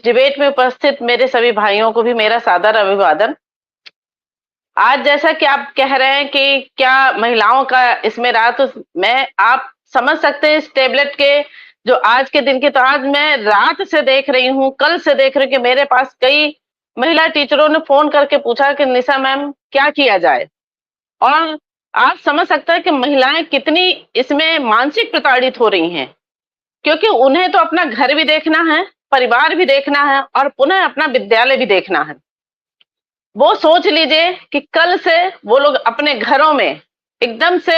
Debate में उपस्थित मेरे सभी भाइयों को भी मेरा सादर अभिवादन। आज जैसा कि आप कह रहे हैं कि क्या महिलाओं का इसमें रहा, तो मैं आप समझ सकते हैं इस टैबलेट के जो आज के दिन की, तो आज मैं रात से देख रही हूँ, कल से देख रही हूँ कि मेरे पास कई महिला टीचरों ने फोन करके पूछा कि निशा मैम क्या किया जाए। और आप समझ सकते हैं कि महिलाएं कितनी इसमें मानसिक प्रताड़ित हो रही हैं, क्योंकि उन्हें तो अपना घर भी देखना है, परिवार भी देखना है और पुनः अपना विद्यालय भी देखना है। वो सोच लीजिए कि कल से वो लोग अपने घरों में एकदम से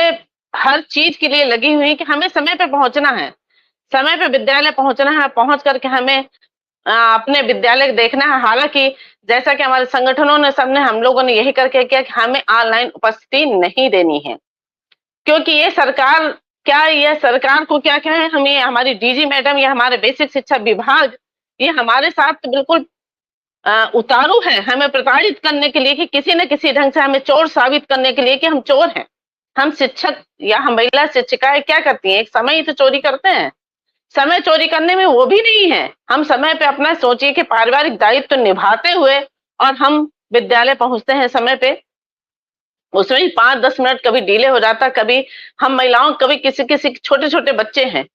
हर चीज के लिए लगी हुई कि हमें समय पे पहुंचना है, समय पे विद्यालय पहुंचना है, पहुंच करके हमें अपने विद्यालय देखना है। हालांकि जैसा कि हमारे संगठनों ने, सबने, हम लोगों ने यही करके किया कि हमें ऑनलाइन उपस्थिति नहीं देनी है, क्योंकि ये सरकार, क्या ये सरकार को क्या कहे, हमें हमारी डीजी मैडम या हमारे बेसिक शिक्षा विभाग ये हमारे साथ तो बिल्कुल उतारू है, हमें प्रताड़ित करने के लिए कि किसी न किसी ढंग से हमें चोर साबित करने के लिए कि हम चोर हैं। हम शिक्षक या हम महिला शिक्षिकाएं क्या करती हैं, एक समय ही तो चोरी करते हैं। समय चोरी करने में वो भी नहीं है, हम समय पे अपना सोचिए कि पारिवारिक दायित्व तो निभाते हुए और हम विद्यालय पहुंचते हैं समय पे, उसमें ही 5-10 मिनट कभी डिले हो जाता। कभी हम महिलाओं, कभी किसी किसी छोटे छोटे बच्चे हैं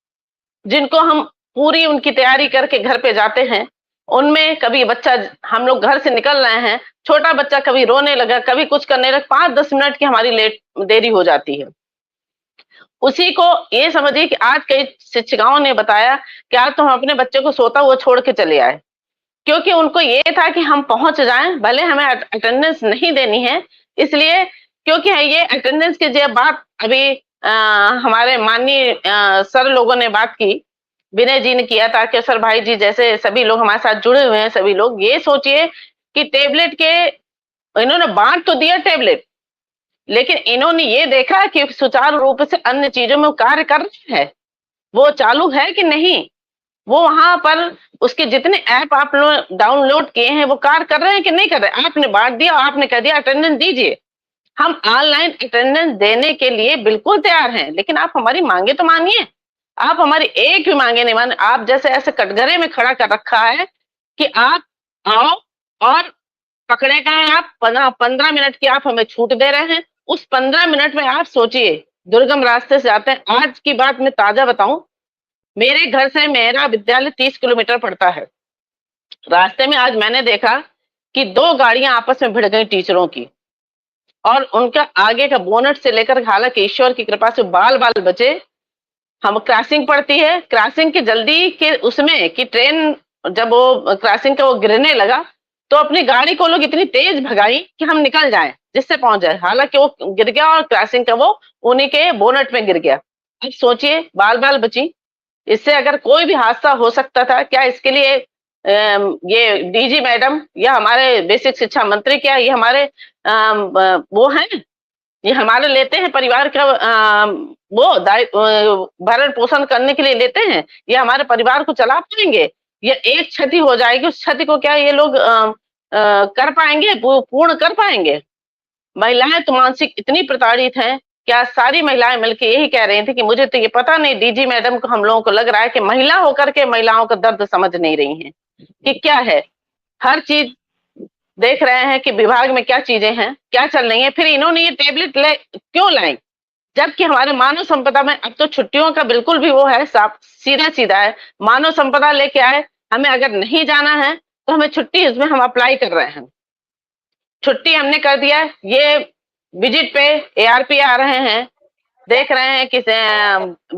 जिनको हम पूरी उनकी तैयारी करके घर पे जाते हैं, उनमें कभी बच्चा, हम लोग घर से निकल रहे हैं, छोटा बच्चा कभी रोने लगा, कभी कुछ करने लगा, 5-10 मिनट की हमारी देरी हो जाती है। उसी को ये समझिए कि आज कई शिक्षिकाओं ने बताया कि आज तो हम अपने बच्चे को सोता हुआ छोड़ के चले आए, क्योंकि उनको ये था कि हम पहुंच जाएं, भले हमें अटेंडेंस नहीं देनी है, इसलिए क्योंकि ये अटेंडेंस की जो बात अभी हमारे माननीय सर लोगों ने बात की, विनय जी ने किया था कि सर भाई जी जैसे सभी लोग हमारे साथ जुड़े हुए हैं, सभी लोग ये सोचिए कि टेबलेट के इन्होंने बांट तो दिया टेबलेट, लेकिन इन्होंने ये देखा कि सुचारू रूप से अन्य चीजों में कार्य कर रहे हैं, वो चालू है कि नहीं, वो वहां पर उसके जितने ऐप आप लोग डाउनलोड किए हैं वो कार्य कर रहे हैं कि नहीं कर रहे। आपने बांट दिया, आपने कह दिया अटेंडेंस दीजिए, हम ऑनलाइन अटेंडेंस देने के लिए बिल्कुल तैयार हैं, लेकिन आप हमारी मांगे तो मानिए। आप हमारी एक भी मांगे नहीं माने, आप जैसे ऐसे कटघरे में खड़ा कर रखा है कि आप आओ और पकड़े गए, आप 15 मिनट की आप हमें छूट दे रहे हैं। उस 15 मिनट में आप सोचिए, दुर्गम रास्ते से आते हैं। आज की बात मैं ताजा बताऊं, मेरे घर से मेरा विद्यालय 30 किलोमीटर पड़ता है। रास्ते में आज मैंने देखा कि 2 गाड़ियां आपस में भिड़ गई टीचरों की, और उनका आगे का बोनट से लेकर, हालांकि ईश्वर की कृपा से बाल बाल बचे। हम क्रॉसिंग पड़ती है, क्रॉसिंग की जल्दी के उसमें कि ट्रेन जब वो क्रॉसिंग का वो गिरने लगा, तो अपनी गाड़ी को लोग इतनी तेज भगाई कि हम निकल जाएं, जिससे पहुंच जाए, हालांकि वो गिर गया और क्रॉसिंग का वो उन्हीं के बोनट में गिर गया। अब सोचिए, बाल बाल बची। इससे अगर कोई भी हादसा हो सकता था, क्या इसके लिए ये डीजी मैडम या हमारे बेसिक शिक्षा मंत्री, क्या ये हमारे वो हैं, ये हमारे लेते हैं परिवार का वो भरण पोषण करने के लिए लेते हैं, ये हमारे परिवार को चला पाएंगे? या एक क्षति हो जाएगी, उस क्षति को क्या ये लोग कर पाएंगे, पूर्ण कर पाएंगे? महिलाएं तो मानसिक इतनी प्रताड़ित हैं, क्या सारी महिलाएं मिलकर यही कह रही थी कि मुझे तो ये पता नहीं, डीजी मैडम को, हम लोगों को लग रहा है कि महिला होकर के महिलाओं का दर्द समझ नहीं रही हैं कि क्या है। हर चीज देख रहे हैं कि विभाग में क्या चीजें हैं, क्या चल रही है, फिर इन्होंने ये टेबलेट क्यों लाई? जबकि हमारे मानव संपदा में अब तो छुट्टियों का बिल्कुल भी वो है, साफ सीधा सीधा है, मानव संपदा लेके आए, हमें अगर नहीं जाना है तो हमें छुट्टी, इसमें हम अप्लाई कर रहे हैं, छुट्टी हमने कर दिया है। ये विजिट पे एआरपी आ रहे हैं, देख रहे हैं कि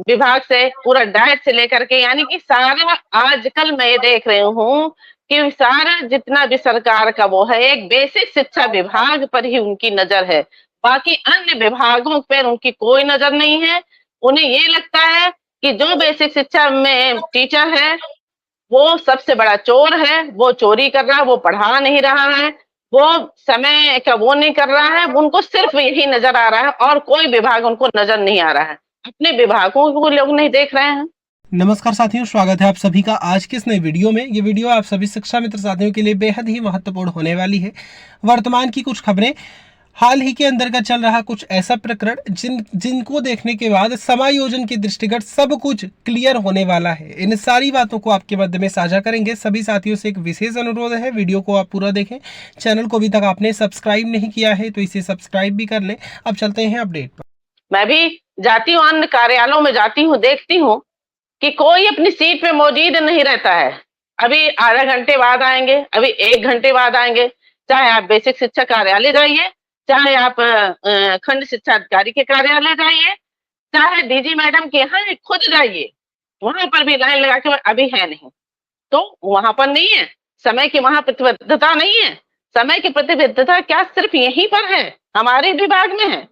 विभाग से पूरा डाइट से लेकर के, यानी कि सारा आजकल मैं ये देख रही हूँ कि सारा जितना भी सरकार का वो है, एक बेसिक शिक्षा विभाग पर ही उनकी नजर है, बाकी अन्य विभागों पर उनकी कोई नजर नहीं है। उन्हें ये लगता है कि जो बेसिक शिक्षा में टीचर है वो सबसे बड़ा चोर है, वो चोरी कर रहा है, वो पढ़ा नहीं रहा है, वो समय का वो नहीं कर रहा है, उनको सिर्फ यही नजर आ रहा है और कोई विभाग उनको नजर नहीं आ रहा है, अपने विभागों को लोग नहीं देख रहे हैं। नमस्कार साथियों, स्वागत है आप सभी का आज के इस नए वीडियो में। ये वीडियो आप सभी शिक्षा मित्र साथियों के लिए बेहद ही महत्वपूर्ण होने वाली है। वर्तमान की कुछ खबरें हाल ही के अंदर का चल रहा कुछ ऐसा प्रकरण जिनको देखने के बाद समायोजन के दृष्टिगत सब कुछ क्लियर होने वाला है। इन सारी बातों को आपके मध्य में साझा करेंगे। सभी साथियों से एक विशेष अनुरोध है, वीडियो को आप पूरा देखें। चैनल को अभी तक आपने सब्सक्राइब नहीं किया है तो इसे सब्सक्राइब भी कर लें। अब चलते हैं अपडेट पर। मैं भी जाती हूँ, अन्य कार्यालयों में जाती हूँ, देखती हूँ कि कोई अपनी सीट पे मौजूद नहीं रहता है। अभी आधा घंटे बाद आएंगे, अभी 1 घंटे बाद आएंगे। चाहे आप बेसिक शिक्षा कार्यालय जाइए, चाहे आप खंड शिक्षा अधिकारी के कार्यालय जाइए, चाहे डीजी मैडम के यहाँ खुद जाइए, वहां पर भी लाइन लगा के अभी है नहीं। तो वहां पर नहीं है, समय की वहां प्रतिबद्धता नहीं है। समय की प्रतिबद्धता क्या सिर्फ यहीं पर है, हमारे विभाग में है।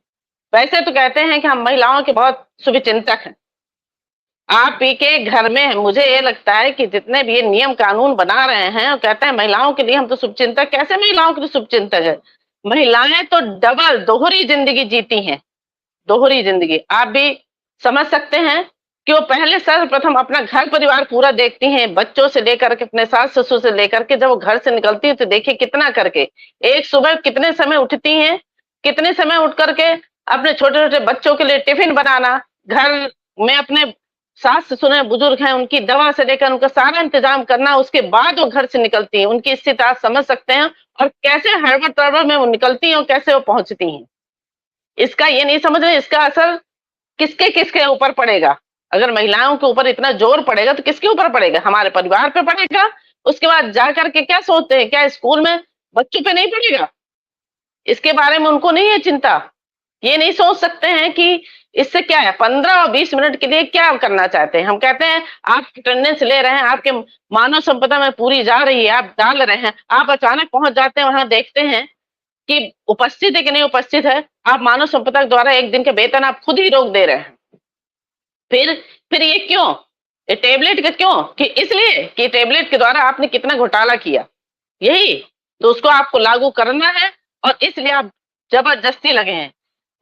वैसे तो कहते हैं कि हम महिलाओं के बहुत शुभचिंतक हैं। आप ही के घर में हैं। मुझे ये लगता है कि जितने भी ये नियम कानून बना रहे हैं और कहते हैं महिलाओं के लिए हम तो शुभचिंतक, कैसे महिलाओं के लिए शुभचिंतक है? महिलाएं तो डबल दोहरी जिंदगी जीती हैं, दोहरी जिंदगी। आप भी समझ सकते हैं कि वो पहले सर्वप्रथम अपना घर परिवार पूरा देखती हैं, बच्चों से लेकर के अपने सास ससुर से लेकर के। जब वो घर से निकलती है तो देखिए कितना करके, एक सुबह कितने समय उठती हैं, कितने समय उठ करके अपने छोटे छोटे बच्चों के लिए टिफिन बनाना, घर में अपने सास ससुर हैं, बुजुर्ग हैं, उनकी दवा से लेकर उनका सारा इंतजाम करना, उसके बाद वो घर से निकलती हैं। उनकी स्थिति आप समझ सकते हैं, और कैसे हड़बड़ तड़बड़ में वो निकलती हैं और कैसे वो पहुंचती हैं। इसका ये नहीं समझ रहे, इसका असर किसके किसके ऊपर पड़ेगा? अगर महिलाओं के ऊपर इतना जोर पड़ेगा तो किसके ऊपर पड़ेगा? हमारे परिवार पे पड़ेगा। उसके बाद जाकर के क्या सोचते हैं, क्या स्कूल में बच्चों पे नहीं पड़ेगा? इसके बारे में उनको नहीं है चिंता। ये नहीं सोच सकते हैं कि इससे क्या है, 15 और 20 मिनट के लिए क्या करना चाहते हैं। हम कहते हैं आप अटेंडेंस ले रहे हैं, आपके मानव संपदा में पूरी जा रही है, आप डाल रहे हैं, आप अचानक पहुंच जाते हैं, वहां देखते हैं कि उपस्थित है कि नहीं उपस्थित है। आप मानव संपदा द्वारा 1 दिन के वेतन आप खुद ही रोक दे रहे हैं। फिर ये क्यों? ये टैबलेट का क्यों? कि इसलिए कि टैबलेट के द्वारा आपने कितना घोटाला किया, यही तो उसको आपको लागू करना है, और इसलिए आप जबरदस्ती लगे हैं।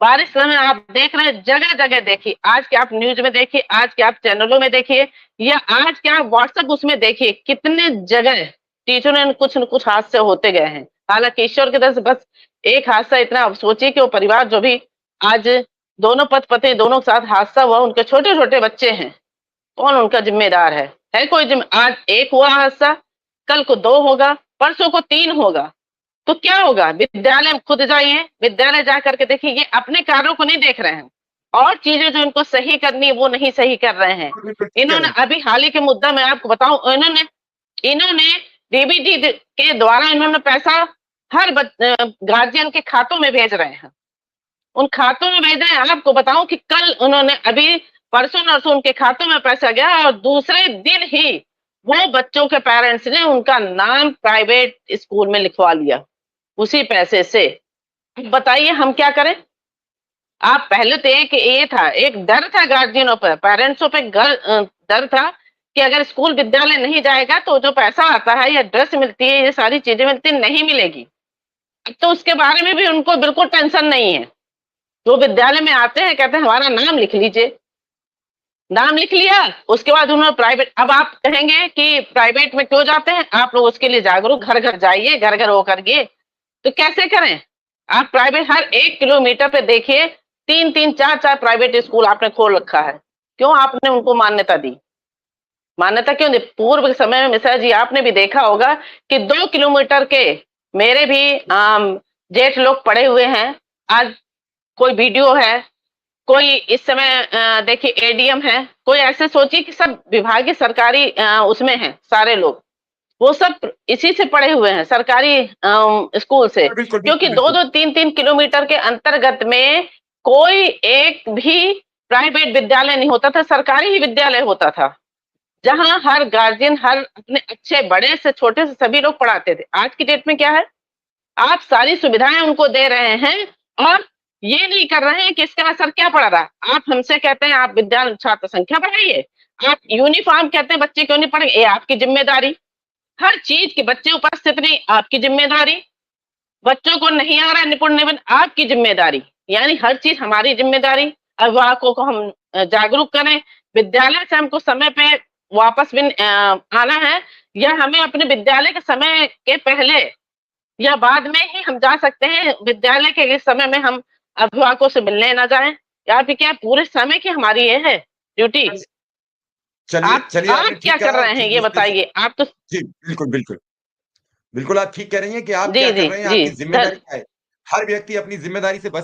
बारिश समय आप देख रहे हैं, जगह जगह देखिए, आज के आप न्यूज में देखिए, आज के आप चैनलों में देखिए, या आज के आप व्हाट्सएप उसमें देखिए, कितने जगह टीचरों ने कुछ न कुछ हादसे होते गए हैं। हालांकि ईश्वर की तरफ से बस एक हादसा इतना, आप सोचिए कि वो परिवार जो भी आज दोनों पति पत्नी दोनों के साथ हादसा हुआ, उनके छोटे छोटे बच्चे हैं, कौन उनका जिम्मेदार है कोई आज एक हुआ हादसा, कल को 2 होगा, परसों को 3 होगा। तो क्या होगा? विद्यालय में खुद जाइए, विद्यालय जा करके देखिए, ये अपने कार्यों को नहीं देख रहे हैं, और चीजें जो इनको सही करनी है वो नहीं सही कर रहे हैं। इन्होंने अभी हाल ही के मुद्दा मैं आपको बताऊं, इन्होंने डीबीटी के द्वारा इन्होंने पैसा हर गार्जियन के खातों में भेज रहे हैं, उन खातों में भेज रहे हैं। आपको बताऊं कि कल उन्होंने अभी परसों नरसों उनके खातों में पैसा गया, और दूसरे दिन ही वो बच्चों के पेरेंट्स ने उनका नाम प्राइवेट स्कूल में लिखवा लिया उसी पैसे से। बताइए हम क्या करें? आप पहले तो एक डर था गार्जियनों पर, पेरेंट्सों पे डर था कि अगर स्कूल विद्यालय नहीं जाएगा तो जो पैसा आता है या ड्रेस मिलती है, ये सारी चीजें मिलती नहीं मिलेगी। अब तो उसके बारे में भी उनको बिल्कुल टेंशन नहीं है। जो विद्यालय में आते हैं कहते हैं हमारा नाम लिख लीजिए, नाम लिख लिया, उसके बाद उन्होंने प्राइवेट। अब आप कहेंगे कि प्राइवेट में क्यों जाते हैं? आप लोग उसके लिए जागरूक, घर घर जाइए, घर घर होकर के तो कैसे करें? आप प्राइवेट हर 1 किलोमीटर पे देखिए 3-3 4-4 प्राइवेट स्कूल आपने खोल रखा है। क्यों आपने उनको मान्यता दी? मान्यता क्यों दी? पूर्व समय में मिश्रा जी आपने भी देखा होगा कि 2 किलोमीटर के मेरे भी जेठ लोग पड़े हुए हैं। आज कोई वीडियो है, कोई इस समय देखिए एडीएम है, कोई ऐसे सोचिए कि सब विभागीय सरकारी उसमें हैं सारे लोग, वो सब इसी से पढ़े हुए हैं, सरकारी स्कूल से। क्योंकि 2-2 3-3 किलोमीटर के अंतर्गत में कोई एक भी प्राइवेट विद्यालय नहीं होता था, सरकारी ही विद्यालय होता था, जहां हर गार्जियन हर अपने अच्छे बड़े से छोटे से सभी लोग पढ़ाते थे। आज की डेट में क्या है? आप सारी सुविधाएं उनको दे रहे हैं, और ये नहीं कर रहे हैं कि इसका असर क्या पड़ रहा है। आप हमसे कहते हैं आप विद्यालय छात्र संख्या बढ़ाइए, आप यूनिफॉर्म कहते हैं बच्चे क्यों नहीं पढ़ेंगे, ये आपकी जिम्मेदारी। हर चीज के बच्चे उपस्थित नहीं, आपकी जिम्मेदारी। बच्चों को नहीं आ रहा है निपुण निबंध, आपकी जिम्मेदारी। यानी हर चीज हमारी जिम्मेदारी। अभिभावकों को हम जागरूक करें, विद्यालय से हमको समय पे वापस भी आना है, या हमें अपने विद्यालय के समय के पहले या बाद में ही हम जा सकते हैं विद्यालय के इस समय में हम अभिभावकों से मिलने ना जाएं, या फिर क्या पूरे समय की हमारी ये है ड्यूटी? चलिए आप चलिए, आपने आप क्या ठीक कर कहा रहे हैं जिस ये जिस बताइए? आप तो जी, बिल्कुल, बिल्कुल। बिल्कुल, आप ठीक कह रही हैं कि आप जी, क्या कर जी, रहे हैं, जी। आपकी ज़िम्मेदारी क्या है? हर व्यक्ति अपनी ज़िम्मेदारी से बच